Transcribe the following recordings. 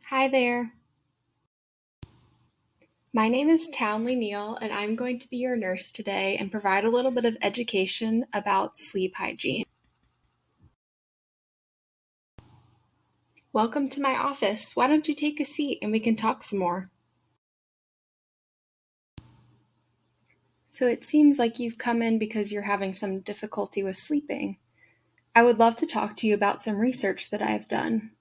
Hi there. My name is Townley Neal, and I'm going to be your nurse today and provide a little bit of education about sleep hygiene. Welcome to my office. Why don't you take a seat and we can talk some more? So it seems like you've come in because you're having some difficulty with sleeping. I would love to talk to you about some research that I've done.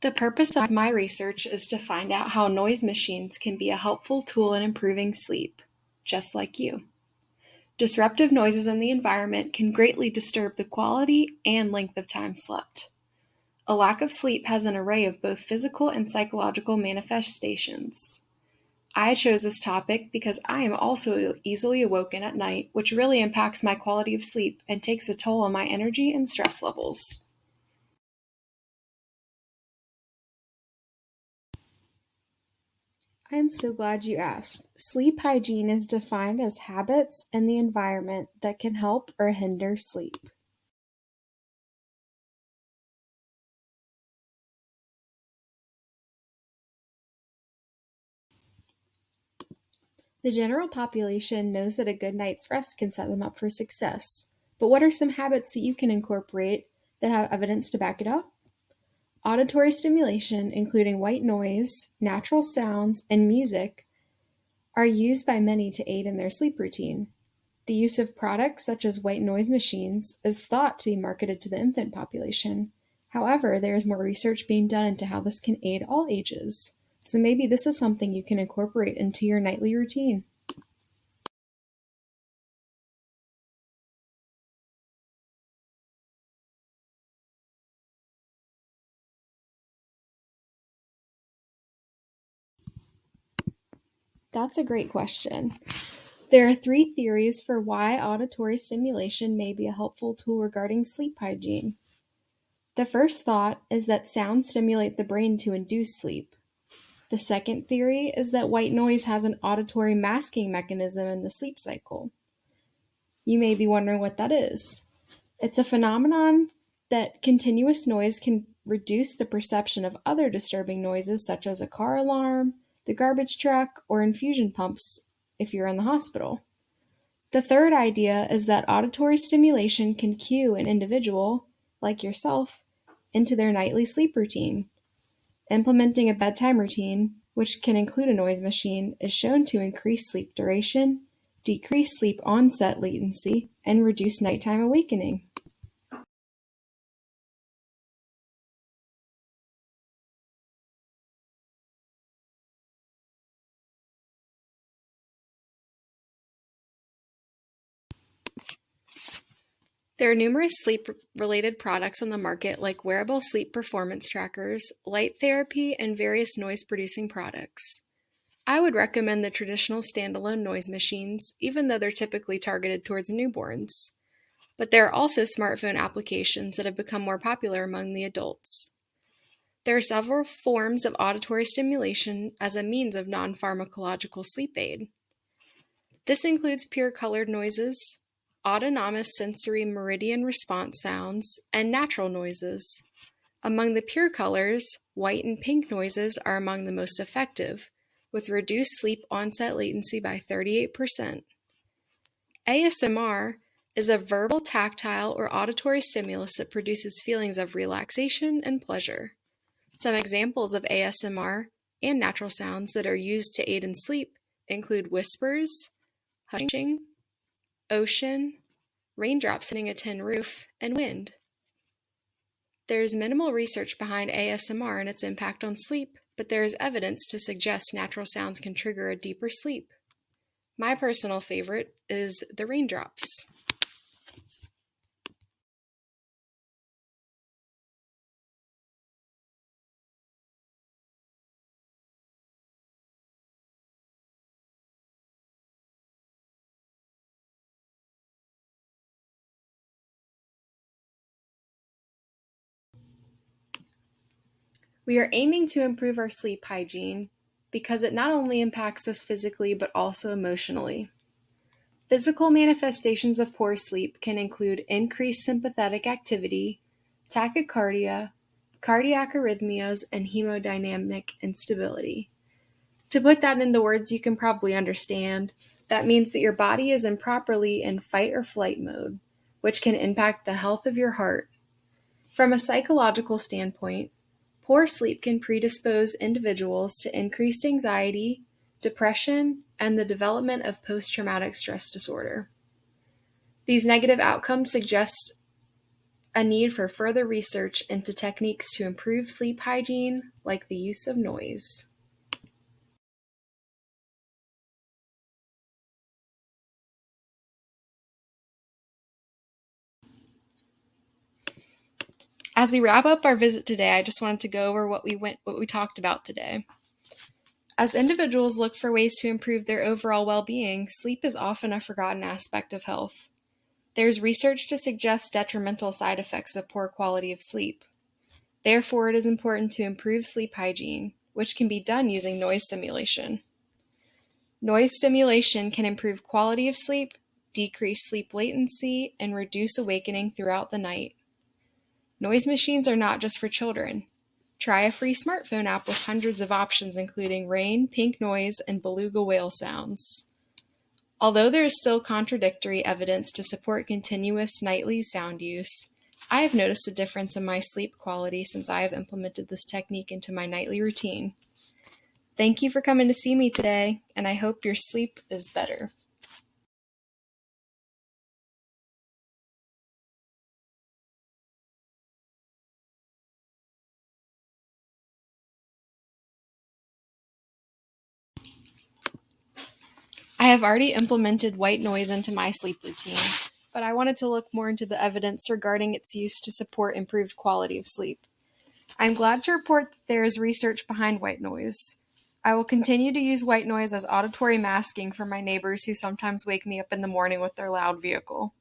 The purpose of my research is to find out how noise machines can be a helpful tool in improving sleep, just like you. Disruptive noises in the environment can greatly disturb the quality and length of time slept. A lack of sleep has an array of both physical and psychological manifestations. I chose this topic because I am also easily awoken at night, which really impacts my quality of sleep and takes a toll on my energy and stress levels. I am so glad you asked. Sleep hygiene is defined as habits in the environment that can help or hinder sleep. The general population knows that a good night's rest can set them up for success. But what are some habits that you can incorporate that have evidence to back it up? Auditory stimulation, including white noise, natural sounds, and music, are used by many to aid in their sleep routine. The use of products such as white noise machines is thought to be marketed to the infant population. However, there is more research being done into how this can aid all ages. So maybe this is something you can incorporate into your nightly routine. That's a great question. There are three theories for why auditory stimulation may be a helpful tool regarding sleep hygiene. The first thought is that sounds stimulate the brain to induce sleep. The second theory is that white noise has an auditory masking mechanism in the sleep cycle. You may be wondering what that is. It's a phenomenon that continuous noise can reduce the perception of other disturbing noises, such as a car alarm, the garbage truck, or infusion pumps if you're in the hospital. The third idea is that auditory stimulation can cue an individual, like yourself, into their nightly sleep routine. Implementing a bedtime routine, which can include a noise machine, is shown to increase sleep duration, decrease sleep onset latency, and reduce nighttime awakening. There are numerous sleep-related products on the market like wearable sleep performance trackers, light therapy, and various noise-producing products. I would recommend the traditional standalone noise machines, even though they're typically targeted towards newborns. But there are also smartphone applications that have become more popular among the adults. There are several forms of auditory stimulation as a means of non-pharmacological sleep aid. This includes pure colored noises, autonomous sensory meridian response sounds, and natural noises. Among the pure colors, white and pink noises are among the most effective, with reduced sleep onset latency by 38%. ASMR is a verbal, tactile, or auditory stimulus that produces feelings of relaxation and pleasure. Some examples of ASMR and natural sounds that are used to aid in sleep include whispers, hushing, ocean, raindrops hitting a tin roof, and wind. There is minimal research behind ASMR and its impact on sleep, but there is evidence to suggest natural sounds can trigger a deeper sleep. My personal favorite is the raindrops. We are aiming to improve our sleep hygiene because it not only impacts us physically but also emotionally. Physical manifestations of poor sleep can include increased sympathetic activity, tachycardia, cardiac arrhythmias, and hemodynamic instability. To put that into words you can probably understand, that means that your body is improperly in fight or flight mode, which can impact the health of your heart. From a psychological standpoint, poor sleep can predispose individuals to increased anxiety, depression, and the development of post-traumatic stress disorder. These negative outcomes suggest a need for further research into techniques to improve sleep hygiene, like the use of noise. As we wrap up our visit today, I just wanted to go over what we talked about today. As individuals look for ways to improve their overall well-being, sleep is often a forgotten aspect of health. There's research to suggest detrimental side effects of poor quality of sleep. Therefore, it is important to improve sleep hygiene, which can be done using noise stimulation. Noise stimulation can improve quality of sleep, decrease sleep latency, and reduce awakening throughout the night. Noise machines are not just for children. Try a free smartphone app with hundreds of options including rain, pink noise, and beluga whale sounds. Although there is still contradictory evidence to support continuous nightly sound use, I have noticed a difference in my sleep quality since I have implemented this technique into my nightly routine. Thank you for coming to see me today, and I hope your sleep is better. I have already implemented white noise into my sleep routine, but I wanted to look more into the evidence regarding its use to support improved quality of sleep. I'm glad to report that there is research behind white noise. I will continue to use white noise as auditory masking for my neighbors who sometimes wake me up in the morning with their loud vehicle.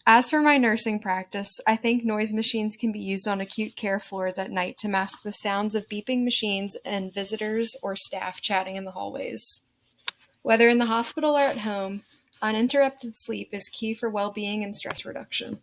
As for my nursing practice, I think noise machines can be used on acute care floors at night to mask the sounds of beeping machines and visitors or staff chatting in the hallways. Whether in the hospital or at home, uninterrupted sleep is key for well-being and stress reduction.